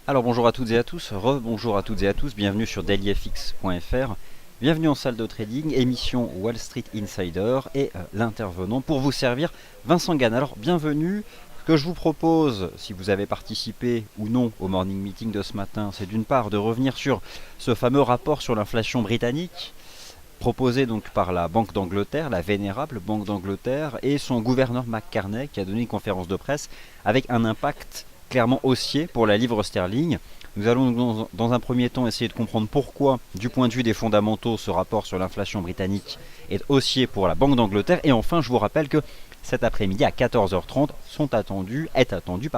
Alors bonjour à toutes et à tous, rebonjour à toutes et à tous, bienvenue sur dailyfx.fr, bienvenue en salle de trading, émission Wall Street Insider et l'intervenant pour vous servir, Vincent Gann. Alors bienvenue, ce que je vous propose, si vous avez participé ou non au morning meeting de ce matin, c'est d'une part de revenir sur ce fameux rapport sur l'inflation britannique, proposé donc par la Banque d'Angleterre, la vénérable Banque d'Angleterre, et son gouverneur McCartney qui a donné une conférence de presse avec un impact clairement haussier pour la livre sterling. Nous allons dans un premier temps essayer de comprendre pourquoi, du point de vue des fondamentaux, ce rapport sur l'inflation britannique est haussier pour la Banque d'Angleterre. Et enfin, je vous rappelle que cet après-midi à 14h30 est attendue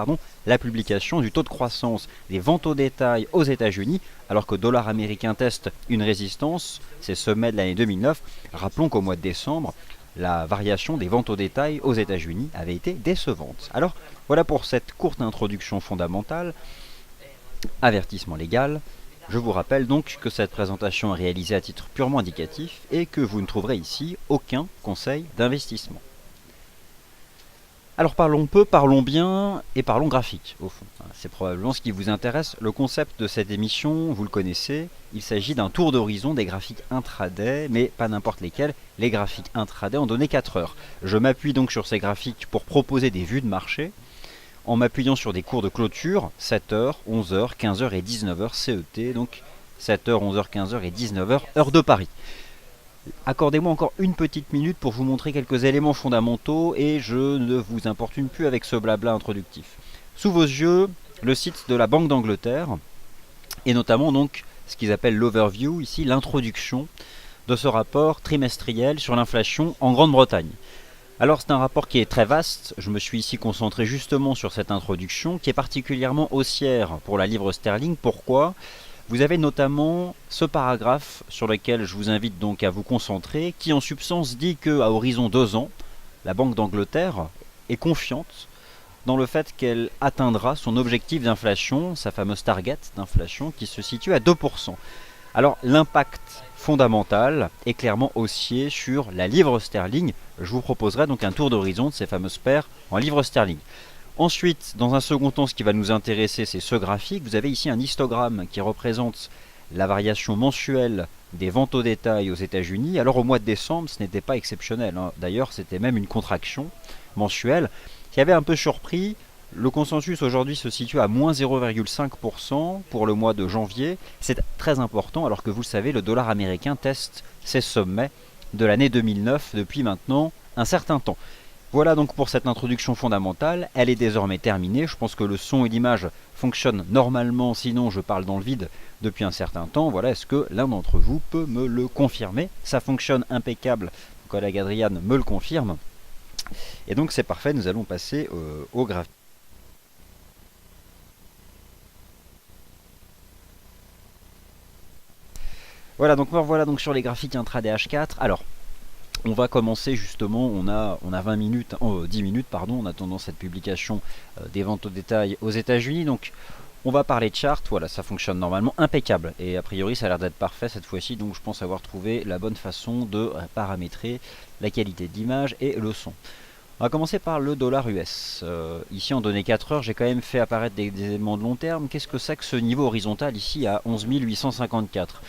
la publication du taux de croissance des ventes au détail aux États-Unis, alors que le dollar américain teste une résistance, ces sommets de l'année 2009. Rappelons qu'au mois de décembre, la variation des ventes au détail aux États-Unis avait été décevante. Alors voilà pour cette courte introduction fondamentale. Avertissement légal. Je vous rappelle donc que cette présentation est réalisée à titre purement indicatif et que vous ne trouverez ici aucun conseil d'investissement. Alors parlons peu, parlons bien et parlons graphique au fond. C'est probablement ce qui vous intéresse. Le concept de cette émission, vous le connaissez, il s'agit d'un tour d'horizon des graphiques intraday, mais pas n'importe lesquels. Les graphiques intraday en données 4 heures. Je m'appuie donc sur ces graphiques pour proposer des vues de marché, en m'appuyant sur des cours de clôture, 7h, 11h, 15h et 19h CET, donc 7h, 11h, 15h et 19h, heure de Paris. Accordez-moi encore une petite minute pour vous montrer quelques éléments fondamentaux et je ne vous importune plus avec ce blabla introductif. Sous vos yeux, le site de la Banque d'Angleterre et notamment donc ce qu'ils appellent l'overview, ici l'introduction de ce rapport trimestriel sur l'inflation en Grande-Bretagne. Alors c'est un rapport qui est très vaste, je me suis ici concentré justement sur cette introduction qui est particulièrement haussière pour la livre sterling. Pourquoi ? Vous avez notamment ce paragraphe sur lequel je vous invite donc à vous concentrer, qui en substance dit qu'à horizon 2 ans, la Banque d'Angleterre est confiante dans le fait qu'elle atteindra son objectif d'inflation, sa fameuse target d'inflation qui se situe à 2%. Alors l'impact fondamental est clairement haussier sur la livre sterling. Je vous proposerai donc un tour d'horizon de ces fameuses paires en livre sterling. Ensuite, dans un second temps, ce qui va nous intéresser, c'est ce graphique. Vous avez ici un histogramme qui représente la variation mensuelle des ventes au détail aux États-Unis. Alors au mois de décembre, ce n'était pas exceptionnel, hein. D'ailleurs, c'était même une contraction mensuelle qui avait un peu surpris. Le consensus aujourd'hui se situe à moins 0,5% pour le mois de janvier. C'est très important alors que vous le savez, le dollar américain teste ses sommets de l'année 2009 depuis maintenant un certain temps. Voilà donc pour cette introduction fondamentale, elle est désormais terminée. Je pense que le son et l'image fonctionnent normalement, sinon je parle dans le vide depuis un certain temps. Voilà, est-ce que l'un d'entre vous peut me le confirmer? Ça fonctionne impeccable, mon collègue Adrien me le confirme. Et donc c'est parfait, nous allons passer au graphique. Voilà, donc me revoilà donc sur les graphiques intraday H4. Alors, on va commencer justement, on a 20 minutes, 10 minutes pardon, en attendant cette publication des ventes au détail aux États-Unis. Donc on va parler de chart, voilà, ça fonctionne normalement, impeccable. Et a priori ça a l'air d'être parfait cette fois-ci, donc je pense avoir trouvé la bonne façon de paramétrer la qualité d'image et le son. On va commencer par le dollar US. Ici en données 4 heures, j'ai quand même fait apparaître des éléments de long terme. Qu'est-ce que c'est que ce niveau horizontal ici à 11 854 ?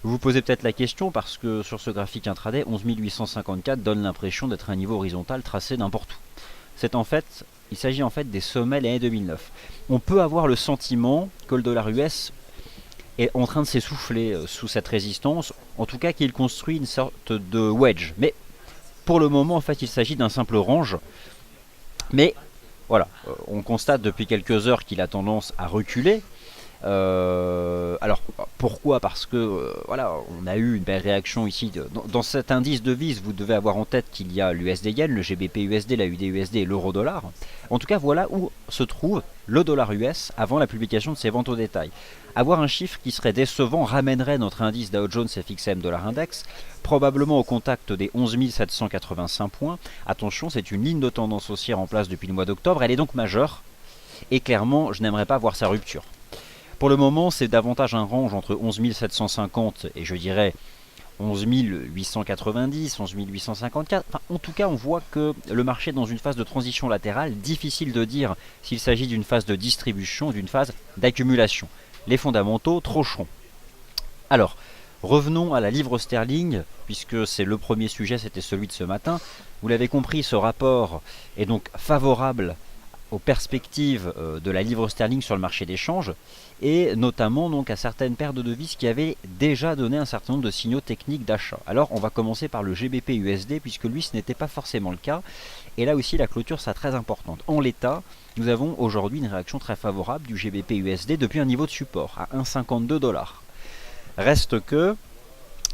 Vous vous posez peut-être la question parce que sur ce graphique intraday, 11 854 donne l'impression d'être un niveau horizontal tracé n'importe où. Il s'agit en fait des sommets de l'année 2009. On peut avoir le sentiment que le dollar US est en train de s'essouffler sous cette résistance, en tout cas qu'il construit une sorte de wedge. Mais pour le moment, en fait, il s'agit d'un simple range. Mais voilà, on constate depuis quelques heures qu'il a tendance à reculer. Alors pourquoi? Parce que voilà, on a eu une belle réaction ici. Dans cet indice de devise, vous devez avoir en tête qu'il y a l'USD Yen, le GBP USD, la UD USD et l'euro dollar. En tout cas, voilà où se trouve le dollar US avant la publication de ses ventes au détail. Avoir un chiffre qui serait décevant ramènerait notre indice Dow Jones FXM Dollar Index probablement au contact des 11 785 points. Attention, c'est une ligne de tendance haussière en place depuis le mois d'octobre. Elle est donc majeure et clairement, je n'aimerais pas voir sa rupture. Pour le moment, c'est davantage un range entre 11 750 et je dirais 11 890, 11 854. Enfin, en tout cas, on voit que le marché est dans une phase de transition latérale. Difficile de dire s'il s'agit d'une phase de distribution ou d'une phase d'accumulation. Les fondamentaux trancheront. Alors, revenons à la livre sterling, puisque c'est le premier sujet, c'était celui de ce matin. Vous l'avez compris, ce rapport est donc favorable aux perspectives de la livre sterling sur le marché des changes, et notamment donc à certaines paires de devises qui avaient déjà donné un certain nombre de signaux techniques d'achat. Alors on va commencer par le GBP USD, puisque lui ce n'était pas forcément le cas, et là aussi la clôture sera très importante. En l'état, nous avons aujourd'hui une réaction très favorable du GBP USD depuis un niveau de support à 1,52 $. Reste que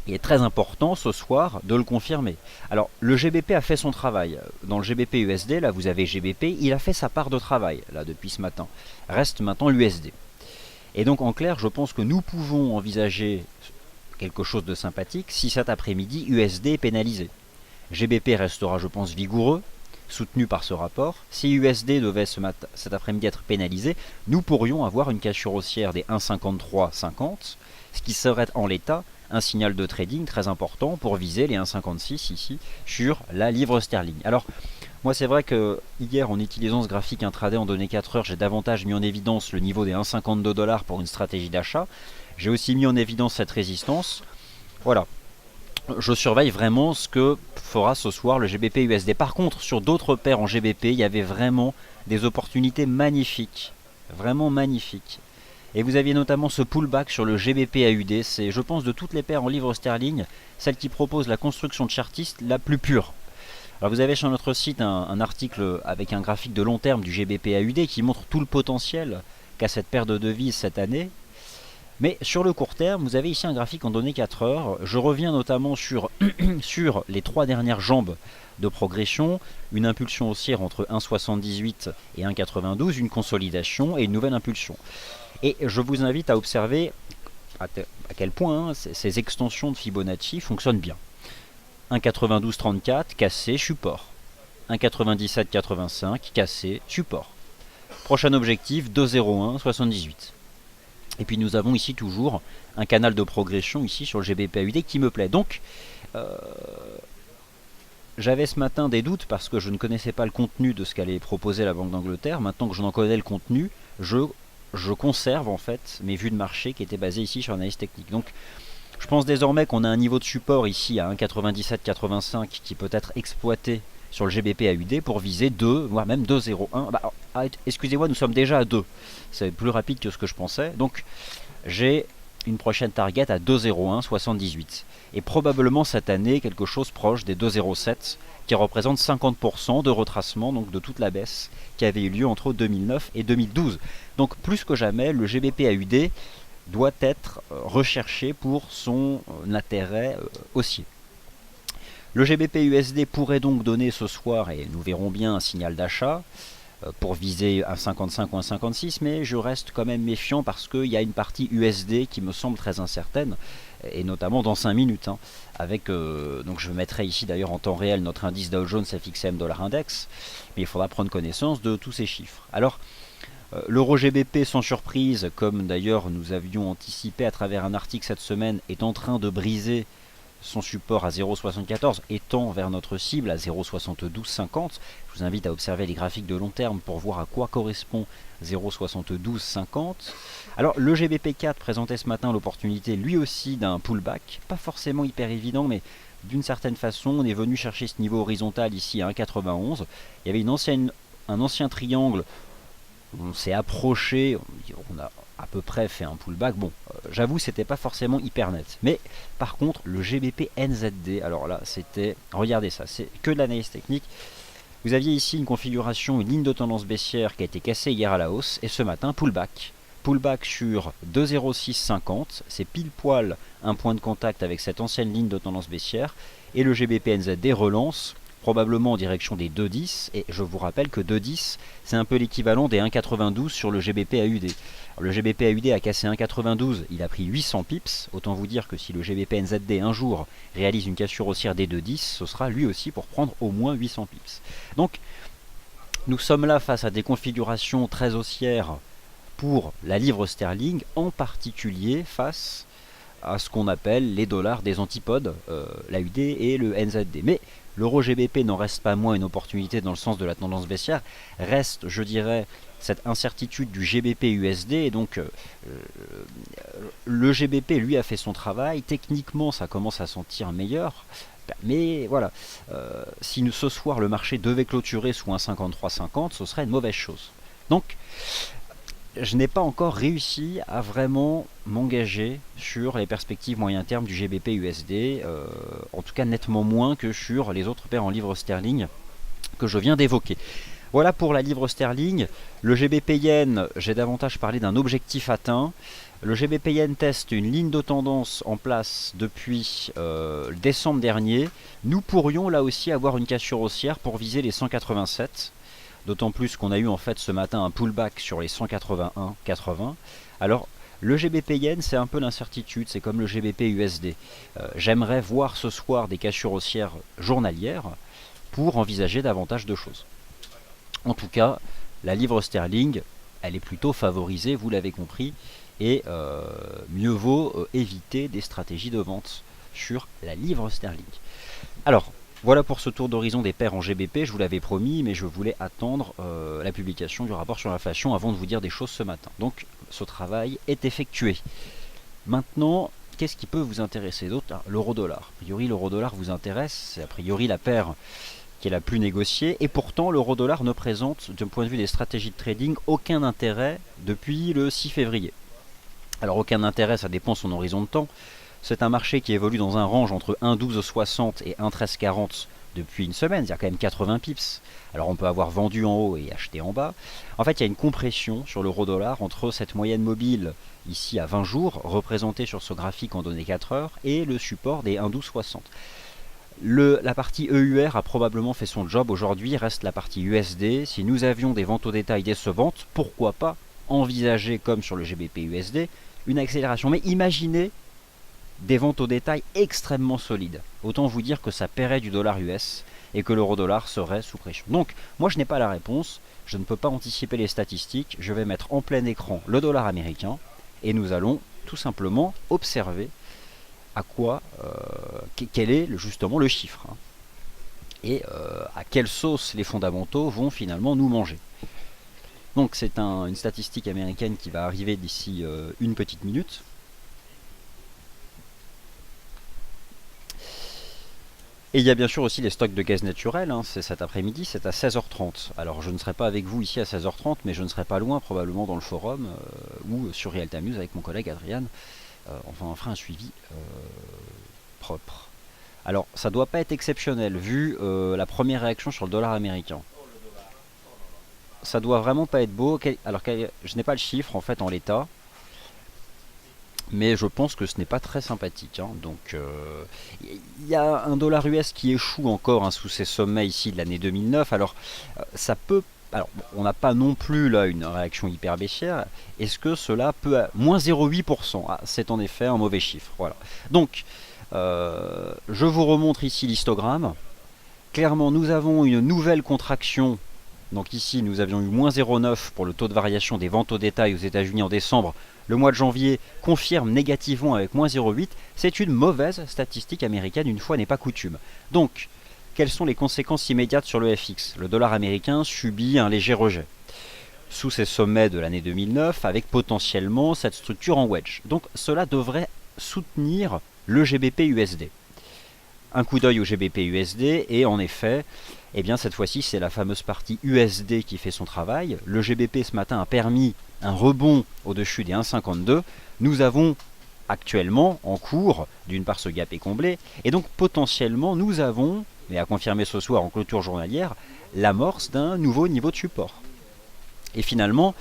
il est très important ce soir de le confirmer. Alors le GBP a fait son travail. Dans le GBP USD, là vous avez GBP, il a fait sa part de travail là depuis ce matin. Reste maintenant l'USD. Et donc en clair, je pense que nous pouvons envisager quelque chose de sympathique si cet après-midi USD est pénalisé. GBP restera, je pense, vigoureux, soutenu par ce rapport. Si USD devait cet après-midi être pénalisé, nous pourrions avoir une cassure haussière des 1,5350, ce qui serait en l'état un signal de trading très important pour viser les 1,56 ici sur la livre sterling. Alors moi c'est vrai que hier en utilisant ce graphique intraday en données 4 heures, j'ai davantage mis en évidence le niveau des 1,52 $ pour une stratégie d'achat. J'ai aussi mis en évidence cette résistance. Voilà. Je surveille vraiment ce que fera ce soir le GBP USD. Par contre, sur d'autres paires en GBP, il y avait vraiment des opportunités magnifiques. Vraiment magnifiques. Et vous aviez notamment ce pullback sur le GBP AUD. C'est, je pense, de toutes les paires en livre sterling, celle qui propose la construction de chartiste la plus pure. Alors vous avez sur notre site un article avec un graphique de long terme du GBP AUD qui montre tout le potentiel qu'a cette paire de devises cette année. Mais sur le court terme, vous avez ici un graphique en données 4 heures. Je reviens notamment sur, sur les 3 dernières jambes de progression, une impulsion haussière entre 1,78 et 1,92, une consolidation et une nouvelle impulsion. Et je vous invite à observer à quel point ces extensions de Fibonacci fonctionnent bien. 1,9234, cassé, support. 1,9785, cassé, support. Prochain objectif, 2,01, 78. Et puis nous avons ici toujours un canal de progression ici sur le GBP AUD qui me plaît. Donc, j'avais ce matin des doutes parce que je ne connaissais pas le contenu de ce qu'allait proposer la Banque d'Angleterre. Maintenant que j'en connais le contenu, je conserve en fait mes vues de marché qui étaient basées ici sur l'analyse technique. Donc je pense désormais qu'on a un niveau de support ici à 1,9785 qui peut être exploité sur le GBP AUD pour viser 2, voire même 2,01. Bah, excusez-moi, nous sommes déjà à 2. C'est plus rapide que ce que je pensais. Donc j'ai une prochaine target à 2,0178. Et probablement cette année quelque chose proche des 2,07 qui représente 50% de retracement donc de toute la baisse qui avait eu lieu entre 2009 et 2012. Donc plus que jamais, le GBP AUD doit être recherché pour son intérêt haussier. Le GBP USD pourrait donc donner ce soir, et nous verrons bien, un signal d'achat pour viser un 55 ou un 56, mais je reste quand même méfiant parce qu'il y a une partie USD qui me semble très incertaine, et notamment dans 5 minutes. Avec, donc je mettrai ici d'ailleurs en temps réel notre indice Dow Jones FXM Dollar Index, mais il faudra prendre connaissance de tous ces chiffres. Alors, l'euro GBP sans surprise, comme d'ailleurs nous avions anticipé à travers un article cette semaine, est en train de briser son support à 0,74 étant vers notre cible à 0,7250. Je vous invite à observer les graphiques de long terme pour voir à quoi correspond 0,7250. Alors le GBP4 présentait ce matin l'opportunité lui aussi d'un pullback, pas forcément hyper évident, mais d'une certaine façon on est venu chercher ce niveau horizontal ici à 1,91. Il y avait un ancien triangle, on s'est approché, on a à peu près fait un pullback. Bon, j'avoue c'était pas forcément hyper net. Mais par contre le GBP NZD, alors là c'était, regardez ça, c'est que de l'analyse technique. Vous aviez ici une configuration, une ligne de tendance baissière qui a été cassée hier à la hausse, et ce matin pullback. Pullback sur 2,0650, c'est pile poil un point de contact avec cette ancienne ligne de tendance baissière, et le GBP NZD relance probablement en direction des 2,10, et je vous rappelle que 2,10 c'est un peu l'équivalent des 1,92 sur le GBP AUD. Alors, le GBP AUD a cassé 1,92, il a pris 800 pips, autant vous dire que si le GBP NZD un jour réalise une cassure haussière des 2,10, ce sera lui aussi pour prendre au moins 800 pips. Donc nous sommes là face à des configurations très haussières pour la livre sterling, en particulier face à ce qu'on appelle les dollars des antipodes, l'AUD et le NZD. Mais l'euro GBP n'en reste pas moins une opportunité dans le sens de la tendance baissière, reste, je dirais, cette incertitude du GBP USD, et donc le GBP lui a fait son travail, techniquement ça commence à sentir meilleur, mais voilà, si ce soir le marché devait clôturer sous un 53,50, ce serait une mauvaise chose. Donc je n'ai pas encore réussi à vraiment m'engager sur les perspectives moyen terme du GBP USD, en tout cas nettement moins que sur les autres paires en livres sterling que je viens d'évoquer. Voilà pour la livre sterling. Le GBP yen, j'ai davantage parlé d'un objectif atteint. Le GBP yen teste une ligne de tendance en place depuis décembre dernier. Nous pourrions là aussi avoir une cassure haussière pour viser les 187. D'autant plus qu'on a eu en fait ce matin un pullback sur les 181,80. Alors le GBP yen, c'est un peu l'incertitude, c'est comme le GBP USD. J'aimerais voir ce soir des cassures haussières journalières pour envisager davantage de choses. En tout cas, la livre sterling, elle est plutôt favorisée, vous l'avez compris, et mieux vaut éviter des stratégies de vente sur la livre sterling. Alors, voilà pour ce tour d'horizon des paires en GBP, je vous l'avais promis, mais je voulais attendre la publication du rapport sur l'inflation avant de vous dire des choses ce matin. Donc, ce travail est effectué. Maintenant, qu'est-ce qui peut vous intéresser d'autre? L'euro-dollar. A priori, l'euro-dollar vous intéresse, c'est a priori la paire qui est la plus négociée, et pourtant l'euro-dollar ne présente, d'un point de vue des stratégies de trading, aucun intérêt depuis le 6 février. Alors aucun intérêt, ça dépend de son horizon de temps. C'est un marché qui évolue dans un range entre 1,1260 et 1,1340 depuis une semaine, il y a quand même 80 pips. Alors on peut avoir vendu en haut et acheté en bas. En fait, il y a une compression sur l'euro-dollar entre cette moyenne mobile ici à 20 jours, représentée sur ce graphique en données 4 heures, et le support des 1,1260. La partie EUR a probablement fait son job. Aujourd'hui reste la partie USD. Si nous avions des ventes au détail décevantes, pourquoi pas envisager, comme sur le GBP USD, une accélération. Mais imaginez des ventes au détail extrêmement solides. Autant vous dire que ça paierait du dollar US et que l'euro-dollar serait sous pression. Donc moi je n'ai pas la réponse, je ne peux pas anticiper les statistiques, je vais mettre en plein écran le dollar américain et nous allons tout simplement observer à quoi, quel est justement le chiffre, hein, et à quelle sauce les fondamentaux vont finalement nous manger. Donc c'est une statistique américaine qui va arriver d'ici une petite minute. Et il y a bien sûr aussi les stocks de gaz naturel, hein, c'est cet après-midi, c'est à 16h30. Alors je ne serai pas avec vous ici à 16h30, mais je ne serai pas loin, probablement dans le forum, ou sur Real Time News avec mon collègue Adrian. Enfin, on fera un suivi propre. Alors, ça doit pas être exceptionnel, vu la première réaction sur le dollar américain. Ça doit vraiment pas être beau. Alors, je n'ai pas le chiffre, en fait, en l'état. Mais je pense que ce n'est pas très sympathique, hein. Donc, il y a un dollar US qui échoue encore, hein, sous ses sommets ici de l'année 2009. Alors, ça peut... Alors, on n'a pas non plus là une réaction hyper baissière. Est-ce que cela peut... Moins 0,8%. Ah, c'est en effet un mauvais chiffre. Voilà. Donc, je vous remontre ici l'histogramme. Clairement, nous avons une nouvelle contraction. Donc ici, nous avions eu moins 0,9 pour le taux de variation des ventes au détail aux États-Unis en décembre. Le mois de janvier confirme négativement avec moins 0,8. C'est une mauvaise statistique américaine, une fois n'est pas coutume. Donc, quelles sont les conséquences immédiates sur le FX? Le dollar américain subit un léger rejet sous ses sommets de l'année 2009, avec potentiellement cette structure en wedge. Donc cela devrait soutenir le GBP USD. Un coup d'œil au GBP USD, et en effet, eh bien cette fois-ci c'est la fameuse partie USD qui fait son travail. Le GBP ce matin a permis un rebond au-dessus des 1,52. Nous avons actuellement en cours, d'une part ce gap est comblé, et donc potentiellement nous avons, mais à confirmer ce soir en clôture journalière, l'amorce d'un nouveau niveau de support. Et finalement,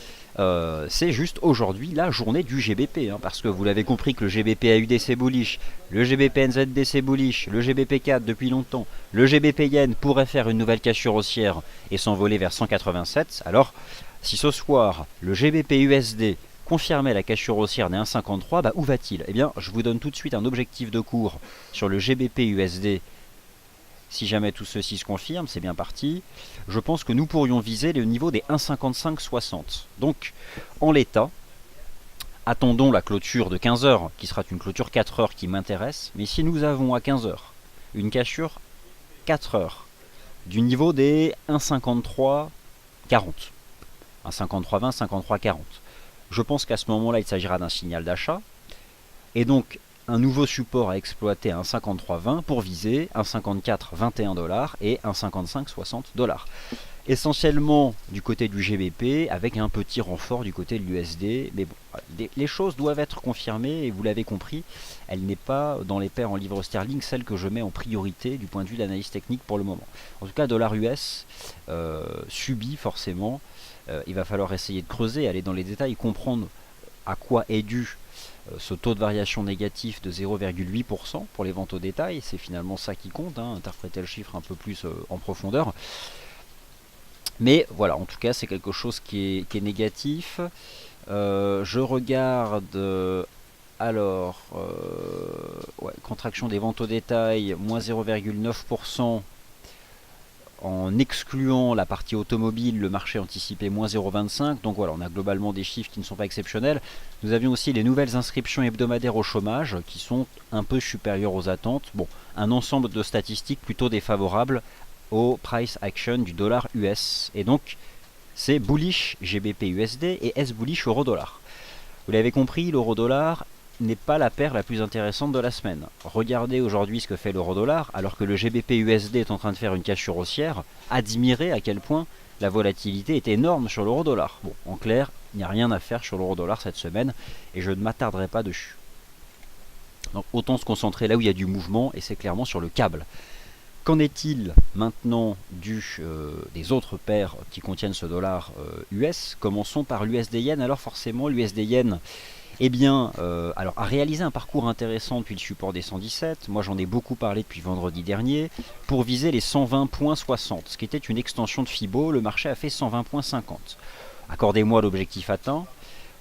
c'est juste aujourd'hui la journée du GBP, hein, parce que vous l'avez compris que le GBP AUD c'est bullish, le GBP NZD c'est bullish, le GBP 4 depuis longtemps, le GBP Yen pourrait faire une nouvelle cassure haussière et s'envoler vers 187. Alors, si ce soir le GBP USD confirmait la cassure haussière des 1,53, bah où va-t-il? Eh bien, je vous donne tout de suite un objectif de cours sur le GBP USD. Si jamais tout ceci se confirme, c'est bien parti. Je pense que nous pourrions viser le niveau des 1,5560. Donc, en l'état, attendons la clôture de 15 heures, qui sera une clôture 4 heures qui m'intéresse. Mais si nous avons à 15 heures une cassure 4 heures du niveau des 1,5340, 1,5320, 1,5340, je pense qu'à ce moment-là, il s'agira d'un signal d'achat. Et donc, un nouveau support à exploiter à 1,5320 pour viser 1,5421 $ et 1,5560 $. Essentiellement du côté du GBP, avec un petit renfort du côté de l'USD. Mais bon, les choses doivent être confirmées, et vous l'avez compris, elle n'est pas dans les paires en livres sterling celle que je mets en priorité du point de vue de l'analyse technique pour le moment. En tout cas, dollar US subit forcément. Il va falloir essayer de creuser, aller dans les détails, comprendre à quoi est dû ce taux de variation négatif de 0,8% pour les ventes au détail. C'est finalement ça qui compte, hein, interpréter le chiffre un peu plus en profondeur. Mais voilà, en tout cas, c'est quelque chose qui est négatif. Je regarde, alors, contraction des ventes au détail, moins 0,9%. En excluant la partie automobile, le marché anticipait moins 0,25. Donc voilà, on a globalement des chiffres qui ne sont pas exceptionnels. Nous avions aussi les nouvelles inscriptions hebdomadaires au chômage qui sont un peu supérieures aux attentes. Bon, un ensemble de statistiques plutôt défavorables au price action du dollar US. Et donc, c'est bullish GBP USD et S bullish euro dollar. Vous l'avez compris, l'euro dollar n'est pas la paire la plus intéressante de la semaine. Regardez aujourd'hui ce que fait l'euro dollar, alors que le GBP USD est en train de faire une cassure haussière. Admirez à quel point la volatilité est énorme sur l'euro dollar. Bon, en clair, il n'y a rien à faire sur l'euro dollar cette semaine, et je ne m'attarderai pas dessus. Donc autant se concentrer là où il y a du mouvement, et c'est clairement sur le câble. Qu'en est-il maintenant des autres paires qui contiennent ce dollar US? Commençons par l'USD Yen. Alors forcément, l'USD Yen alors, a réalisé un parcours intéressant depuis le support des 117. Moi, j'en ai beaucoup parlé depuis vendredi dernier. Pour viser les 120,60, ce qui était une extension de Fibo, le marché a fait 120,50. Accordez-moi l'objectif atteint.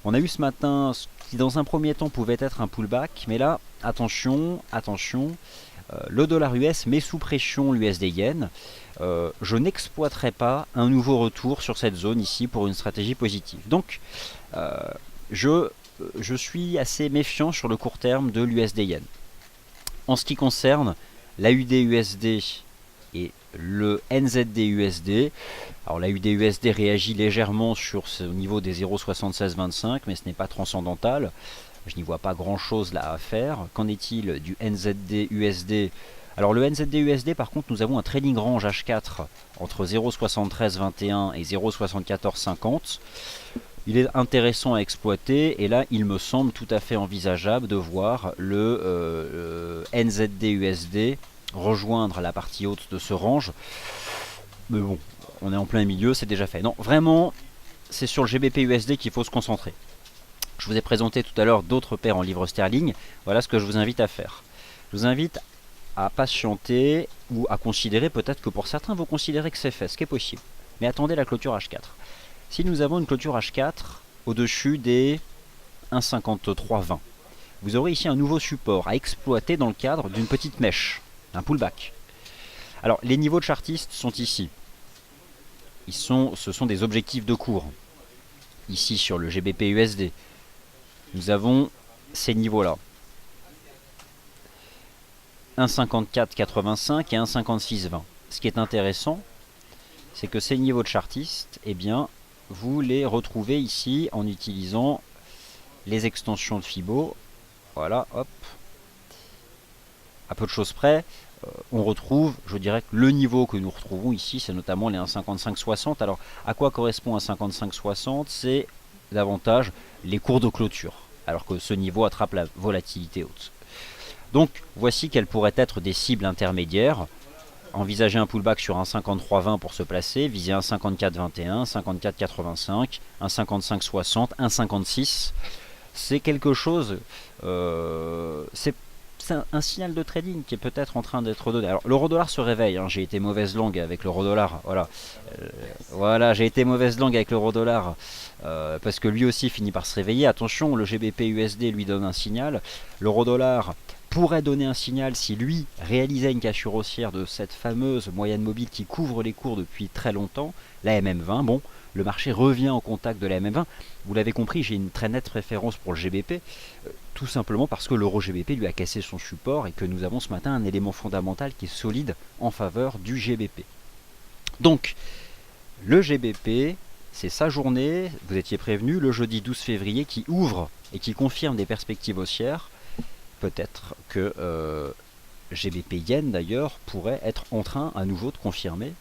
On a eu ce matin ce qui, dans un premier temps, pouvait être un pullback. Mais là, attention, le dollar US met sous pression l'USD Yen. Je n'exploiterai pas un nouveau retour sur cette zone ici pour une stratégie positive. Donc, je suis assez méfiant sur le court terme de l'USD Yen. En ce qui concerne l'AUD USD et le NZD USD, alors l'AUD USD réagit légèrement sur ce niveau des 0,7625, mais ce n'est pas transcendantal. Je n'y vois pas grand chose là à faire. Qu'en est-il du NZD USD? Alors le NZD USD, par contre, nous avons un trading range H4 entre 0,7321 et 0,7450. Il est intéressant à exploiter, et là il me semble tout à fait envisageable de voir le NZD USD rejoindre la partie haute de ce range. Mais bon, on est en plein milieu, c'est déjà fait. Non, vraiment, c'est sur le GBP USD qu'il faut se concentrer. Je vous ai présenté tout à l'heure d'autres paires en livres sterling. Voilà ce que je vous invite à faire. Je vous invite à patienter ou à considérer, peut-être que pour certains vous considérez que c'est fait, ce qui est possible. Mais attendez la clôture H4. Si nous avons une clôture H4 au-dessus des 1,5320, vous aurez ici un nouveau support à exploiter dans le cadre d'une petite mèche, un pullback. Alors les niveaux de chartistes sont ici. Ce sont des objectifs de cours. Ici sur le GBP USD, nous avons ces niveaux-là. 1,5485 et 1,5620. Ce qui est intéressant, c'est que ces niveaux de chartistes, eh bien, vous les retrouvez ici en utilisant les extensions de Fibo. Voilà, hop. À peu de choses près, on retrouve, je dirais que le niveau que nous retrouvons ici, c'est notamment les 1,5560. Alors, à quoi correspond 1,5560? C'est davantage les cours de clôture, alors que ce niveau attrape la volatilité haute. Donc, voici quelles pourraient être des cibles intermédiaires. Envisager un pullback sur un 53,20 pour se placer, viser un 54,21, 54,85, un 55,60, un 56. C'est quelque chose, c'est un signal de trading qui est peut-être en train d'être donné. Alors l'euro-dollar se réveille, hein. J'ai été mauvaise langue avec l'euro-dollar, voilà. Voilà, j'ai été mauvaise langue avec l'euro-dollar, parce que lui aussi finit par se réveiller. Attention, le GBP USD lui donne un signal, l'euro-dollar pourrait donner un signal si lui réalisait une cassure haussière de cette fameuse moyenne mobile qui couvre les cours depuis très longtemps, la MM20. Bon, le marché revient en contact de la MM20. Vous l'avez compris, j'ai une très nette préférence pour le GBP, tout simplement parce que l'euro GBP lui a cassé son support et que nous avons ce matin un élément fondamental qui est solide en faveur du GBP. Donc, le GBP, c'est sa journée, vous étiez prévenu, le jeudi 12 février qui ouvre et qui confirme des perspectives haussières. Peut-être que GBP Yen d'ailleurs pourrait être en train à nouveau de confirmer.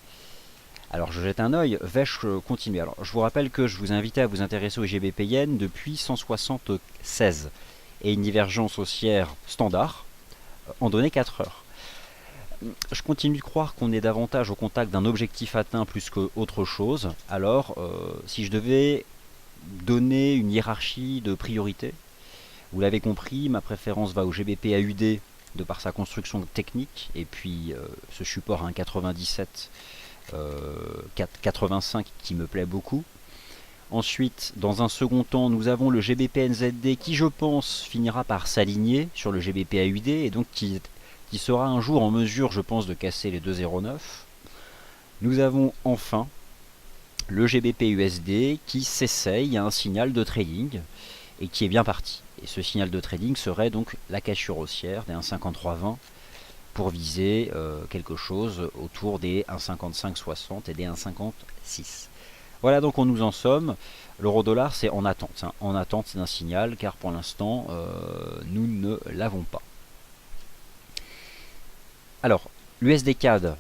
Alors je jette un œil, vais-je continuer? Alors je vous rappelle que je vous invitais à vous intéresser au GBP Yen depuis 176 et une divergence haussière standard en données 4 heures. Je continue de croire qu'on est davantage au contact d'un objectif atteint plus qu'autre chose. Alors si je devais donner une hiérarchie de priorité, vous l'avez compris, ma préférence va au GBP AUD de par sa construction technique et puis ce support à 1,97 4,85 qui me plaît beaucoup. Ensuite, dans un second temps, nous avons le GBP NZD qui, je pense, finira par s'aligner sur le GBP AUD et donc qui sera un jour en mesure, je pense, de casser les 2,09. Nous avons enfin le GBP USD qui s'essaye à un signal de trading et qui est bien parti. Et ce signal de trading serait donc la cassure haussière des 1,5320 pour viser quelque chose autour des 1,5560 et des 1,56. Voilà donc où nous en sommes. L'euro-dollar c'est en attente d'un signal car pour l'instant nous ne l'avons pas. Alors, l'USD-CAD,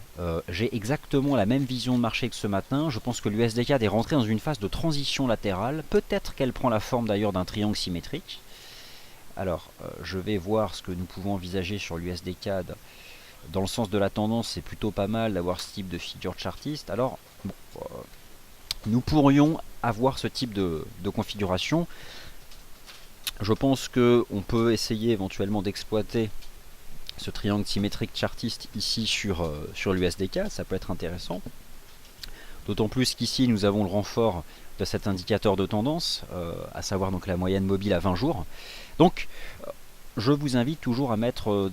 j'ai exactement la même vision de marché que ce matin. Je pense que l'USD-CAD est rentré dans une phase de transition latérale. Peut-être qu'elle prend la forme d'ailleurs d'un triangle symétrique. Alors, je vais voir ce que nous pouvons envisager sur l'USD-CAD. Dans le sens de la tendance, c'est plutôt pas mal d'avoir ce type de figure chartiste. Alors, bon, nous pourrions avoir ce type de configuration. Je pense qu'on peut essayer éventuellement d'exploiter ce triangle symétrique chartiste ici sur l'USD-CAD, ça peut être intéressant. D'autant plus qu'ici nous avons le renfort de cet indicateur de tendance, à savoir donc la moyenne mobile à 20 jours. Donc je vous invite toujours à mettre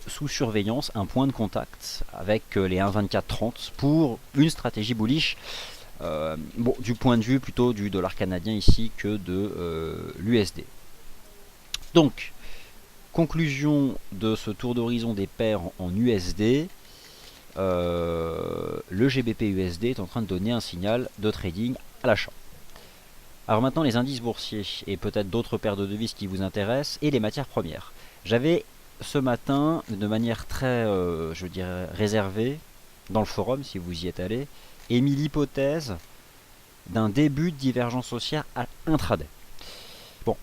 sous surveillance un point de contact avec les 1,2430 pour une stratégie bullish, bon, du point de vue plutôt du dollar canadien ici que de l'USD. Donc, conclusion de ce tour d'horizon des paires en USD, le GBP USD est en train de donner un signal de trading à l'achat. Alors maintenant les indices boursiers et peut-être d'autres paires de devises qui vous intéressent et les matières premières. J'avais ce matin de manière très je dirais réservée dans le forum si vous y êtes allé émis l'hypothèse d'un début de divergence haussière à intraday. Bon,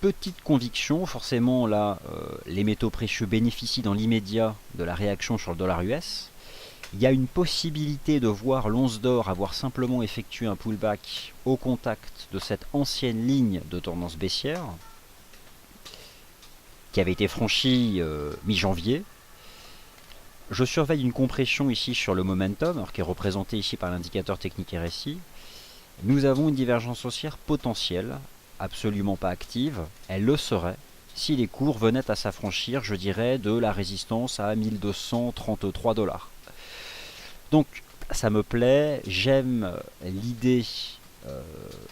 petite conviction, forcément là les métaux précieux bénéficient dans l'immédiat de la réaction sur le dollar US. Il y a une possibilité de voir l'once d'or avoir simplement effectué un pullback au contact de cette ancienne ligne de tendance baissière qui avait été franchie mi-janvier. Je surveille une compression ici sur le momentum, alors qui est représenté ici par l'indicateur technique RSI. Nous avons une divergence haussière potentielle, absolument pas active. Elle le serait si les cours venaient à s'affranchir, je dirais, de la résistance à 1233 $. Donc ça me plaît, j'aime l'idée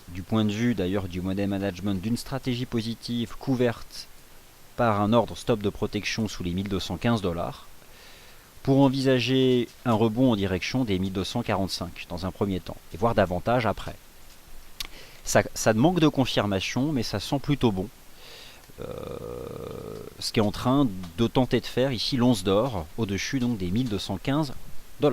du point de vue d'ailleurs du modèle management d'une stratégie positive couverte par un ordre stop de protection sous les 1215 $, pour envisager un rebond en direction des 1245 dans un premier temps, et voire davantage après. Ça manque de confirmation, mais ça sent plutôt bon. Ce qui est en train de tenter de faire ici l'once d'or, au-dessus donc des 1215 $.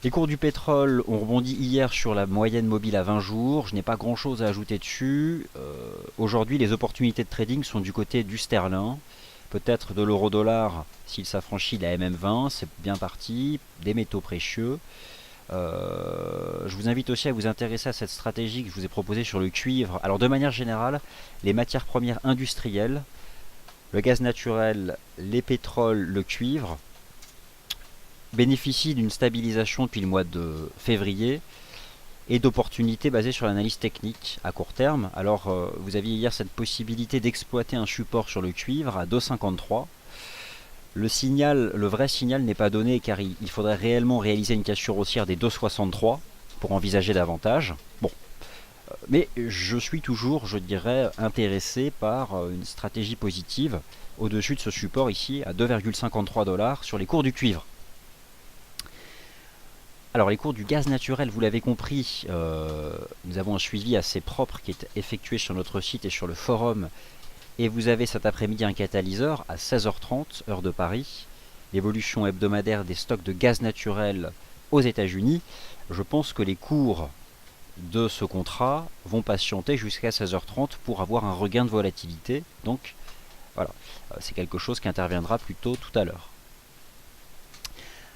Les cours du pétrole ont rebondi hier sur la moyenne mobile à 20 jours. Je n'ai pas grand chose à ajouter dessus. Aujourd'hui, les opportunités de trading sont du côté du sterling. Peut-être de l'euro-dollar s'il s'affranchit la MM20. C'est bien parti. Des métaux précieux. Je vous invite aussi à vous intéresser à cette stratégie que je vous ai proposée sur le cuivre. Alors de manière générale, les matières premières industrielles, le gaz naturel, les pétroles, le cuivre, bénéficient d'une stabilisation depuis le mois de février et d'opportunités basées sur l'analyse technique à court terme. Alors vous aviez hier cette possibilité d'exploiter un support sur le cuivre à 2,53. Le signal, le vrai signal n'est pas donné car il faudrait réellement réaliser une cassure haussière des 2,63 pour envisager davantage. Bon, mais je suis toujours, je dirais, intéressé par une stratégie positive au-dessus de ce support ici à 2,53 $ sur les cours du cuivre. Alors les cours du gaz naturel, vous l'avez compris, nous avons un suivi assez propre qui est effectué sur notre site et sur le forum. Et vous avez cet après-midi un catalyseur à 16h30, heure de Paris, l'évolution hebdomadaire des stocks de gaz naturel aux États-Unis. Je pense que les cours de ce contrat vont patienter jusqu'à 16h30 pour avoir un regain de volatilité. Donc voilà, c'est quelque chose qui interviendra plutôt tout à l'heure.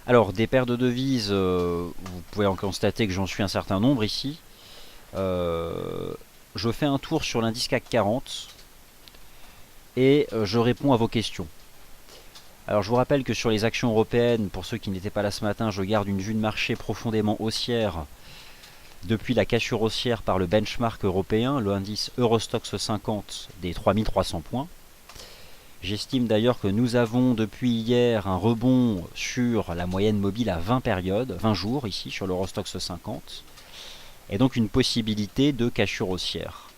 Alors des paires de devises, vous pouvez en constater que j'en suis un certain nombre ici. Je fais un tour sur l'indice CAC 40 et je réponds à vos questions. Alors je vous rappelle que sur les actions européennes, pour ceux qui n'étaient pas là ce matin, je garde une vue de marché profondément haussière depuis la cassure haussière par le benchmark européen, le indice Eurostoxx 50 des 3300 points. J'estime d'ailleurs que nous avons depuis hier un rebond sur la moyenne mobile à 20 périodes, 20 jours ici sur l'Eurostoxx 50, et donc une possibilité de cassure haussière.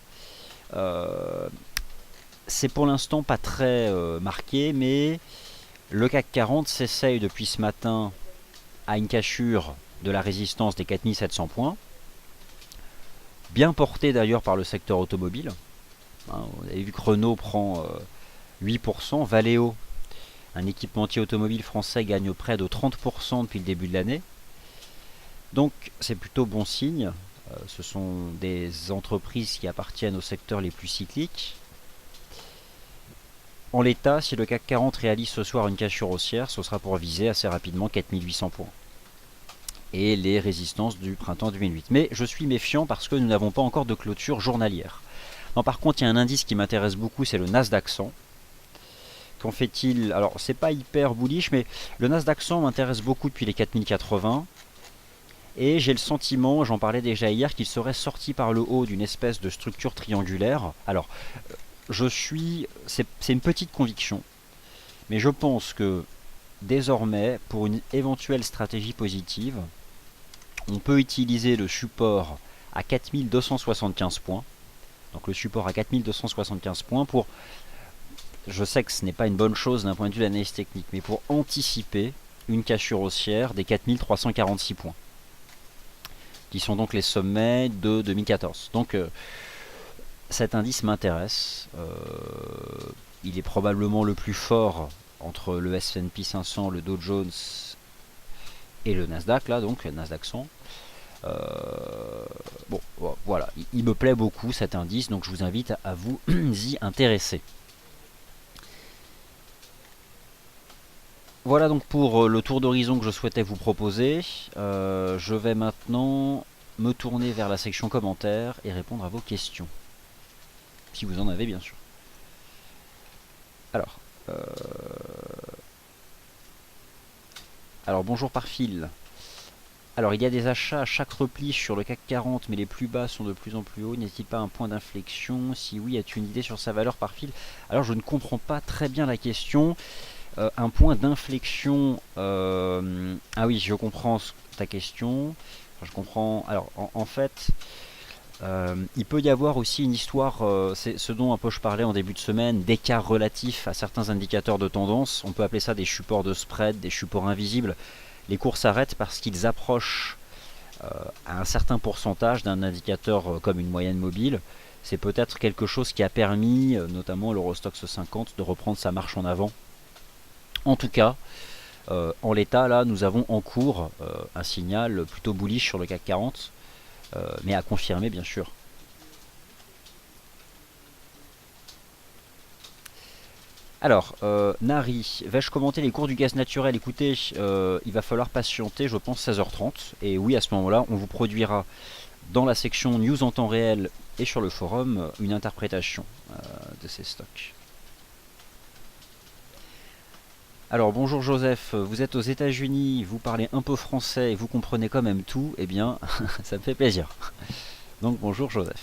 C'est pour l'instant pas très marqué, mais le CAC 40 s'essaye depuis ce matin à une cassure de la résistance des 4700 points, bien porté d'ailleurs par le secteur automobile. Vous avez vu que Renault prend 8%, Valeo, un équipementier automobile français, gagne près de 30% depuis le début de l'année. Donc c'est plutôt bon signe. Ce sont des entreprises qui appartiennent aux secteurs les plus cycliques. En l'état, si le CAC 40 réalise ce soir une cassure haussière, ce sera pour viser assez rapidement 4800 points. Et les résistances du printemps 2008. Mais je suis méfiant parce que nous n'avons pas encore de clôture journalière. Non, par contre, il y a un indice qui m'intéresse beaucoup, c'est le Nasdaq 100. Qu'en fait-il? Alors, c'est pas hyper bullish, mais le Nasdaq 100 m'intéresse beaucoup depuis les 4080. Et j'ai le sentiment, j'en parlais déjà hier, qu'il serait sorti par le haut d'une espèce de structure triangulaire. Alors, c'est une petite conviction, mais je pense que désormais, pour une éventuelle stratégie positive, on peut utiliser le support à 4275 points. Donc le support à 4275 points pour, je sais que ce n'est pas une bonne chose d'un point de vue de l'analyse technique, mais pour anticiper une cassure haussière des 4346 points, qui sont donc les sommets de 2014. Donc cet indice m'intéresse. Il est probablement le plus fort entre le S&P 500, le Dow Jones et le Nasdaq, là, donc le Nasdaq 100. Bon, voilà, il me plaît beaucoup cet indice, donc je vous invite à vous y intéresser. Voilà donc pour le tour d'horizon que je souhaitais vous proposer. Je vais maintenant me tourner vers la section commentaires et répondre à vos questions. Si vous en avez, bien sûr. Alors bonjour par fil. Alors il y a des achats à chaque repli sur le CAC 40, mais les plus bas sont de plus en plus hauts. N'est-il pas un point d'inflexion? Si oui, as-tu une idée sur sa valeur par fil? Alors je ne comprends pas très bien la question. Un point d'inflexion... Ah oui, je comprends ta question. Enfin, je comprends... Alors en fait... il peut y avoir aussi une histoire, c'est ce dont un peu je parlais en début de semaine, d'écart relatif à certains indicateurs de tendance. On peut appeler ça des supports de spread, des supports invisibles. Les cours s'arrêtent parce qu'ils approchent à un certain pourcentage d'un indicateur comme une moyenne mobile. C'est peut-être quelque chose qui a permis, notamment l'Eurostoxx 50, de reprendre sa marche en avant. En tout cas, en l'état, là, nous avons en cours un signal plutôt bullish sur le CAC 40. Mais à confirmer bien sûr. Alors, Nari, vais-je commenter les cours du gaz naturel? Écoutez, il va falloir patienter, je pense, 16h30. Et oui, à ce moment-là, on vous produira dans la section news en temps réel et sur le forum une interprétation de ces stocks. Alors, bonjour Joseph, vous êtes aux États-Unis, vous parlez un peu français et vous comprenez quand même tout. Eh bien, ça me fait plaisir. Donc, bonjour Joseph.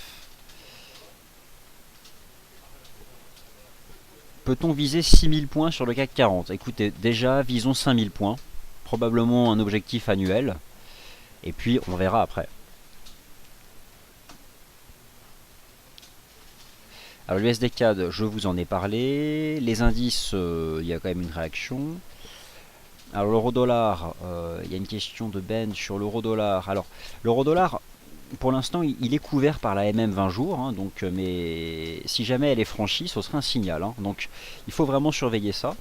Peut-on viser 6000 points sur le CAC 40? Écoutez, déjà, visons 5000 points. Probablement un objectif annuel. Et puis, on verra après. Alors, l'USD CAD, je vous en ai parlé. Les indices, il y a quand même une réaction. Alors, l'euro-dollar, il y a une question de Ben sur l'euro-dollar. Alors, l'euro-dollar, pour l'instant, il est couvert par la MM 20 jours. Hein, donc, mais si jamais elle est franchie, ce serait un signal. Hein, donc, il faut vraiment surveiller ça.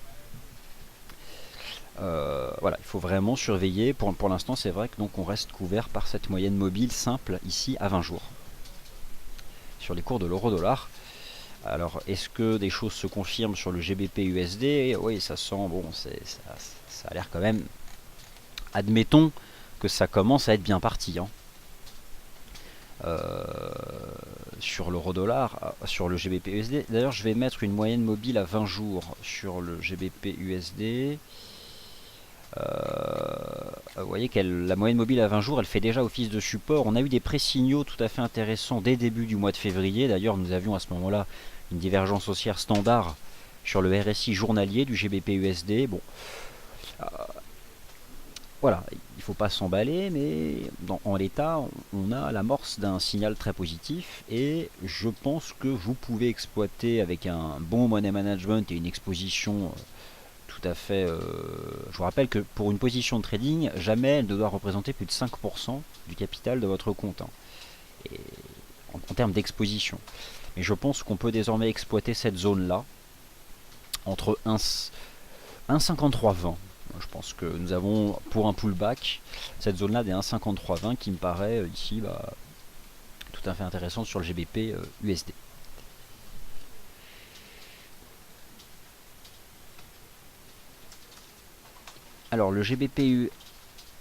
Voilà, il faut vraiment surveiller. Pour l'instant, c'est vrai que donc on reste couvert par cette moyenne mobile simple ici à 20 jours sur les cours de l'euro-dollar. Alors, est-ce que des choses se confirment sur le GBP USD? Oui, ça sent bon, ça a l'air quand même. Admettons que ça commence à être bien parti. Hein. Sur l'euro-dollar, sur le GBP USD. D'ailleurs, je vais mettre une moyenne mobile à 20 jours sur le GBP USD. Vous voyez que la moyenne mobile à 20 jours, elle fait déjà office de support. On a eu des pré-signaux tout à fait intéressants dès début du mois de février. D'ailleurs, nous avions à ce moment-là une divergence haussière standard sur le RSI journalier du GBP USD. Bon, voilà, il ne faut pas s'emballer, mais en l'état, on a l'amorce d'un signal très positif et je pense que vous pouvez exploiter avec un bon money management et une exposition tout à fait. Je vous rappelle que pour une position de trading, jamais elle ne doit représenter plus de 5% du capital de votre compte. Hein, et en termes d'exposition. Mais je pense qu'on peut désormais exploiter cette zone-là entre 1,5320. Je pense que nous avons pour un pullback cette zone-là des 1,5320 qui me paraît ici tout à fait intéressante sur le GBP USD. Alors le GBP.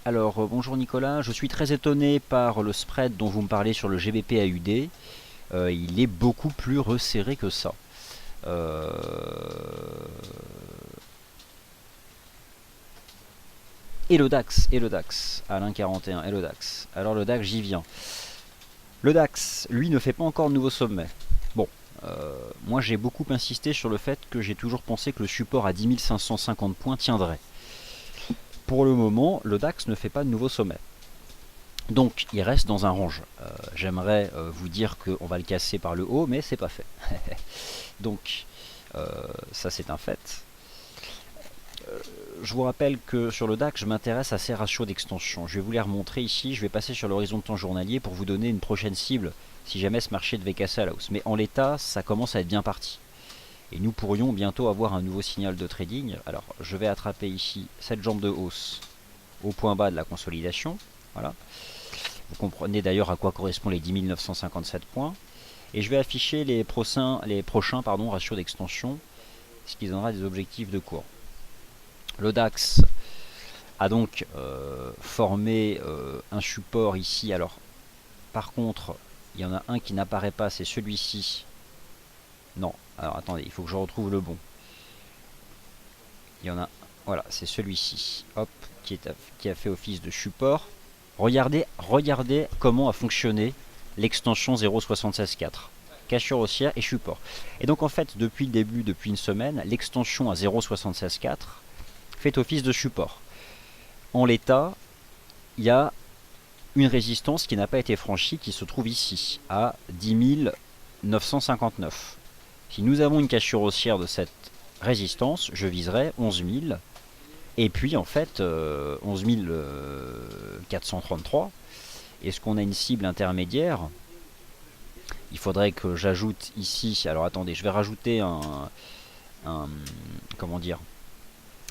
Alors bonjour Nicolas, je suis très étonné par le spread dont vous me parlez sur le GBP AUD. Il est beaucoup plus resserré que ça. Et le DAX, Alain 41, et le DAX. Alors le DAX, j'y viens. Le DAX, lui, ne fait pas encore de nouveau sommet. Bon, moi j'ai beaucoup insisté sur le fait que j'ai toujours pensé que le support à 10 550 points tiendrait. Pour le moment, le DAX ne fait pas de nouveau sommet. Donc il reste dans un range. J'aimerais vous dire qu'on va le casser par le haut, mais c'est pas fait. Donc ça c'est un fait. Je vous rappelle que sur le DAX, je m'intéresse à ces ratios d'extension. Je vais vous les remontrer ici. Je vais passer sur l'horizon de temps journalier pour vous donner une prochaine cible si jamais ce marché devait casser à la hausse. Mais en l'état, ça commence à être bien parti. Et nous pourrions bientôt avoir un nouveau signal de trading. Alors, je vais attraper ici cette jambe de hausse au point bas de la consolidation. Voilà. Vous comprenez d'ailleurs à quoi correspondent les 10 957 points. Et je vais afficher les prochains ratios d'extension, ce qui donnera des objectifs de cours. Le DAX a donc formé un support ici. Alors, par contre, il y en a un qui n'apparaît pas, c'est celui-ci. Non, alors attendez, il faut que je retrouve le bon. Il y en a, voilà, c'est celui-ci. Hop, qui a fait office de support. Regardez comment a fonctionné l'extension 0,764. Cassure haussière et support. Et donc en fait, depuis le début, depuis une semaine, l'extension à 0,764 fait office de support. En l'état, il y a une résistance qui n'a pas été franchie, qui se trouve ici, à 10 959. Si nous avons une cassure haussière de cette résistance, je viserai 11 000. Et puis en fait, 11 433. Est-ce qu'on a une cible intermédiaire? Il faudrait que j'ajoute ici. Alors attendez, je vais rajouter comment dire,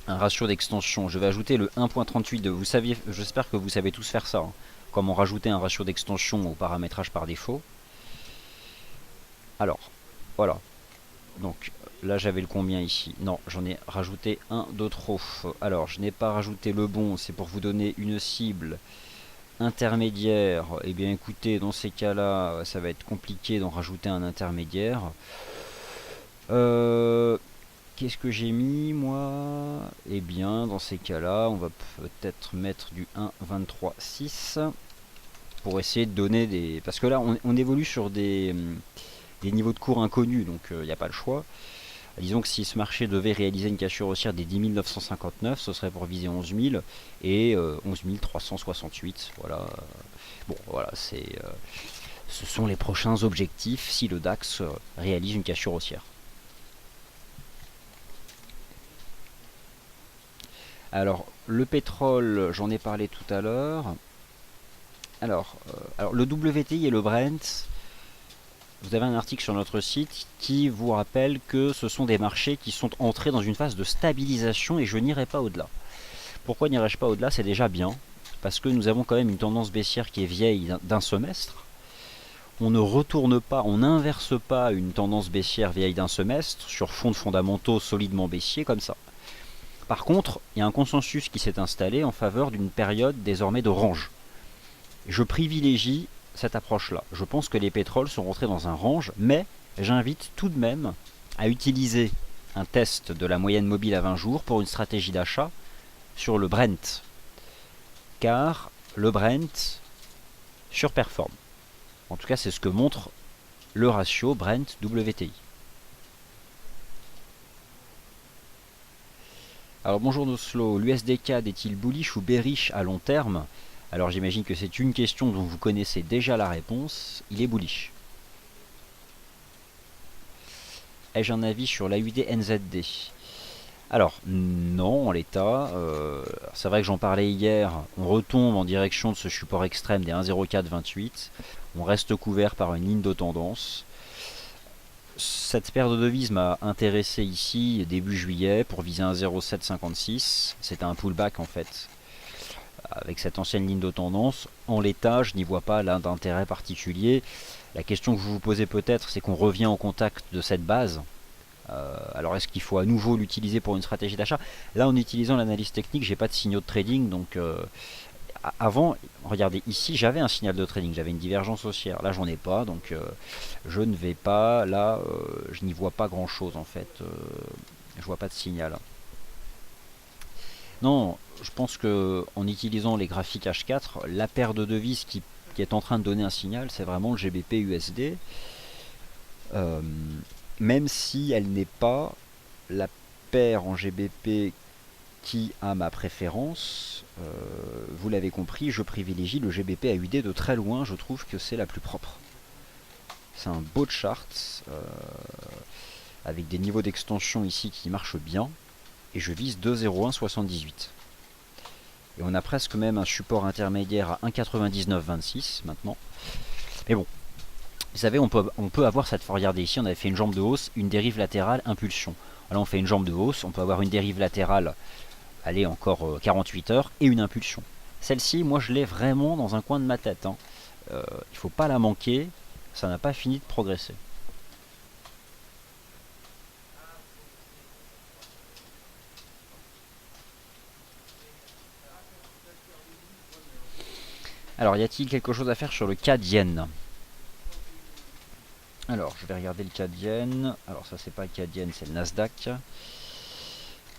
un ratio d'extension. Je vais ajouter le 1.38. Vous saviez, j'espère que vous savez tous faire ça. Hein. Comment rajouter un ratio d'extension au paramétrage par défaut. Alors, voilà. Donc là j'avais le combien ici? Non, j'en ai rajouté un de trop. Alors je n'ai pas rajouté le bon, c'est pour vous donner une cible intermédiaire. Et bien écoutez, dans ces cas-là, ça va être compliqué d'en rajouter un intermédiaire. Qu'est-ce que j'ai mis moi? Eh bien dans ces cas-là, on va peut-être mettre du 1,23,6 pour essayer de donner des... Parce que là on évolue sur des niveaux de cours inconnus, donc il n'y a pas le choix. Disons que si ce marché devait réaliser une cassure haussière des 10 959, ce serait pour viser 11 000 et 11 368. Voilà. Bon, voilà, ce sont les prochains objectifs si le DAX réalise une cassure haussière. Alors, le pétrole, j'en ai parlé tout à l'heure. Alors, le WTI et le Brent, vous avez un article sur notre site qui vous rappelle que ce sont des marchés qui sont entrés dans une phase de stabilisation et je n'irai pas au-delà. Pourquoi n'irai-je pas au-delà? C'est déjà bien, parce que nous avons quand même une tendance baissière qui est vieille d'un semestre. On ne retourne pas, on n'inverse pas une tendance baissière vieille d'un semestre sur fond de fondamentaux solidement baissiers comme ça. Par contre, il y a un consensus qui s'est installé en faveur d'une période désormais de range. Je privilégie cette approche-là. Je pense que les pétroles sont rentrés dans un range, mais j'invite tout de même à utiliser un test de la moyenne mobile à 20 jours pour une stratégie d'achat sur le Brent. Car le Brent surperforme. En tout cas, c'est ce que montre le ratio Brent-WTI. Alors bonjour Noslo, l'USD-CAD est-il bullish ou bearish à long terme? Alors j'imagine que c'est une question dont vous connaissez déjà la réponse. Il est bullish. Ai-je un avis sur l'AUD-NZD? Alors non, en l'état. C'est vrai que j'en parlais hier. On retombe en direction de ce support extrême des 1,0428. On reste couvert par une ligne de tendance. Cette paire de devises m'a intéressé ici début juillet pour viser un 0,756. C'était un pullback en fait. Avec cette ancienne ligne de tendance, en l'état, je n'y vois pas là d'intérêt particulier. La question que vous vous posez peut-être, c'est qu'on revient au contact de cette base. Alors est-ce qu'il faut à nouveau l'utiliser pour une stratégie d'achat? Là, en utilisant l'analyse technique, j'ai pas de signaux de trading, donc avant, regardez ici, j'avais un signal de trading, j'avais une divergence haussière. Là, j'en ai pas, donc je ne vais pas. Là, je n'y vois pas grand-chose en fait. Je vois pas de signal. Non, je pense que en utilisant les graphiques H4, la paire de devises qui est en train de donner un signal, c'est vraiment le GBP USD. Même si elle n'est pas la paire en GBP qui a ma préférence, vous l'avez compris, je privilégie le GBP AUD de très loin, je trouve que c'est la plus propre. C'est un beau chart, avec des niveaux d'extension ici qui marchent bien, et je vise 2,0178. Et on a presque même un support intermédiaire à 1,9926 maintenant. Mais bon, vous savez, on peut avoir cette... Regardez ici, on avait fait une jambe de hausse, une dérive latérale, impulsion. Là, on fait une jambe de hausse, on peut avoir une dérive latérale, allez, encore 48 heures, et une impulsion. Celle-ci, moi, je l'ai vraiment dans un coin de ma tête. Hein. Il ne faut pas la manquer, ça n'a pas fini de progresser. Alors, y a-t-il quelque chose à faire sur le CAD yen? Alors, je vais regarder le CAD yen. Alors, ça, c'est pas le CAD yen, c'est le Nasdaq.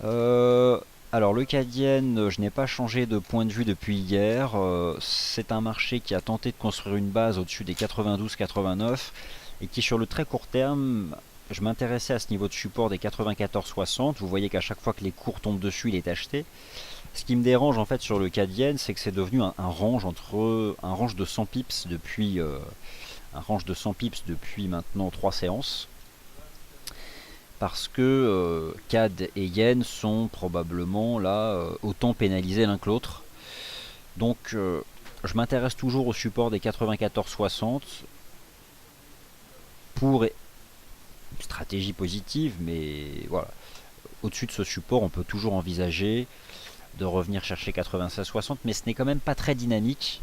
Alors, le CAD yen, je n'ai pas changé de point de vue depuis hier. C'est un marché qui a tenté de construire une base au-dessus des 92-89 et qui, sur le très court terme, je m'intéressais à ce niveau de support des 94-60. Vous voyez qu'à chaque fois que les cours tombent dessus, il est acheté. Ce qui me dérange en fait sur le CAD yen, c'est que c'est devenu un range entre un range de 100 pips depuis maintenant 3 séances. Parce que CAD et Yen sont probablement là autant pénalisés l'un que l'autre. Donc je m'intéresse toujours au support des 94,60 pour une stratégie positive, mais voilà. Au-dessus de ce support, on peut toujours envisager de revenir chercher 96,60, mais ce n'est quand même pas très dynamique.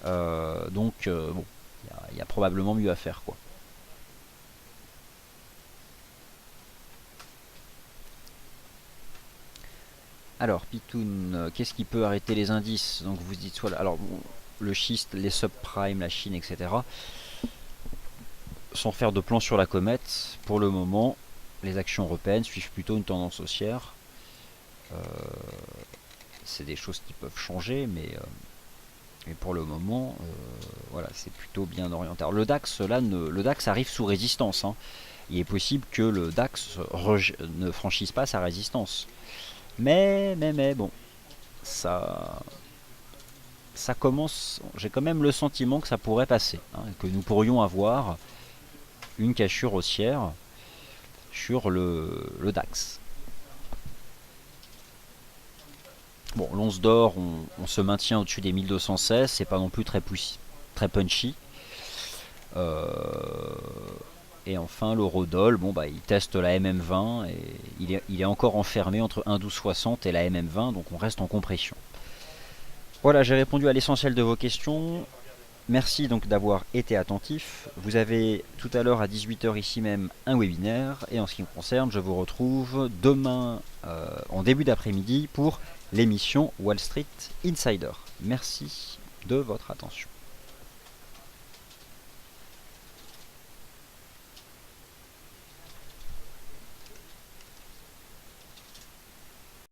Donc bon, il y a probablement mieux à faire quoi. Alors, Pitoun, qu'est-ce qui peut arrêter les indices? Donc vous dites soit alors le schiste, les subprimes, la Chine, etc. Sans faire de plan sur la comète, pour le moment, les actions européennes suivent plutôt une tendance haussière. C'est des choses qui peuvent changer, mais pour le moment, voilà, c'est plutôt bien orienté. Alors, le DAX, là, le DAX arrive sous résistance. Hein. il est possible que le DAX ne franchisse pas sa résistance. Mais bon, ça commence, j'ai quand même le sentiment que ça pourrait passer, hein, que nous pourrions avoir une cassure haussière sur le DAX. Bon, l'once d'or, on se maintient au-dessus des 1216, c'est pas non plus très punchy. Et enfin l'eurodoll, bon bah il teste la MM20 et il est encore enfermé entre 1,1260 et la MM20, donc on reste en compression. Voilà, j'ai répondu à l'essentiel de vos questions. Merci donc d'avoir été attentif. Vous avez tout à l'heure à 18 h ici même un webinaire. Et en ce qui me concerne, je vous retrouve demain en début d'après-midi pour l'émission Wall Street Insider. Merci de votre attention.